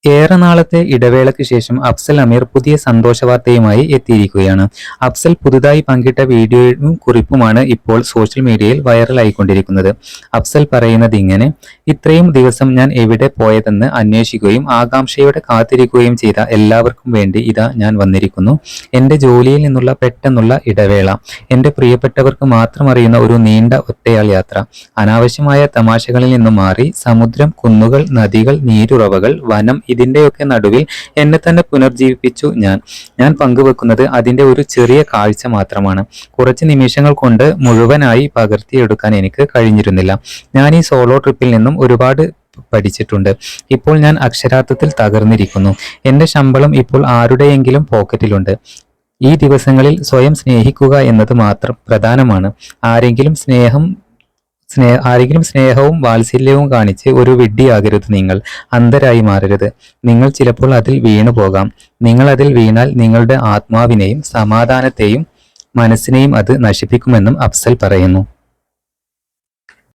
ഏറെ നാളത്തെ ഇടവേളയ്ക്ക് ശേഷം അഫ്സൽ അമീർ പുതിയ സന്തോഷ വാർത്തയുമായി എത്തിയിരിക്കുകയാണ്. അഫ്സൽ പുതുതായി പങ്കിട്ട വീഡിയോയും കുറിപ്പുമാണ് ഇപ്പോൾ സോഷ്യൽ മീഡിയയിൽ വൈറലായിക്കൊണ്ടിരിക്കുന്നത്. അഫ്സൽ പറയുന്നത് ഇങ്ങനെ: ഇത്രയും ദിവസം ഞാൻ എവിടെ പോയതെന്ന് അന്വേഷിക്കുകയും ആകാംക്ഷയോടെ കാത്തിരിക്കുകയും ചെയ്ത എല്ലാവർക്കും വേണ്ടി ഇതാ ഞാൻ വന്നിരിക്കുന്നു. എന്റെ ജോലിയിൽ നിന്നുള്ള പെട്ടെന്നുള്ള ഇടവേള, എന്റെ പ്രിയപ്പെട്ടവർക്ക് മാത്രം അറിയുന്ന ഒരു നീണ്ട ഒറ്റയാൾ യാത്ര, അനാവശ്യമായ തമാശകളിൽ നിന്നും മാറി സമുദ്രം, കുന്നുകൾ, നദികൾ, നീരുറവകൾ, വനം, ഇതിന്റെയൊക്കെ നടുവിൽ എന്നെ തന്നെ പുനർജീവിപ്പിച്ചു. ഞാൻ പങ്കുവെക്കുന്നത് അതിന്റെ ഒരു ചെറിയ കാഴ്ച മാത്രമാണ്. കുറച്ച് നിമിഷങ്ങൾ കൊണ്ട് മുഴുവനായി പകർത്തിയെടുക്കാൻ എനിക്ക് കഴിഞ്ഞിരുന്നില്ല. ഞാൻ ഈ സോളോ ട്രിപ്പിൽ നിന്നും ഒരുപാട് പഠിച്ചിട്ടുണ്ട്. ഇപ്പോൾ ഞാൻ അക്ഷരാർത്ഥത്തിൽ തകർന്നിരിക്കുന്നു. എന്റെ ശമ്പളം ഇപ്പോൾ ആരുടെയെങ്കിലും പോക്കറ്റിലുണ്ട്. ഈ ദിവസങ്ങളിൽ സ്വയം സ്നേഹിക്കുക എന്നത് മാത്രം പ്രധാനമാണ്. ആരെങ്കിലും സ്നേഹവും വാത്സല്യവും കാണിച്ച് ഒരു വിഡ്ഢിയാകരുത്. നിങ്ങൾ അന്ധരായി മാറരുത്. നിങ്ങൾ ചിലപ്പോൾ അതിൽ വീണു പോകാം. നിങ്ങൾ അതിൽ വീണാൽ നിങ്ങളുടെ ആത്മാവിനെയും സമാധാനത്തെയും മനസ്സിനെയും അത് നശിപ്പിക്കുമെന്നും അഫ്സൽ പറയുന്നു.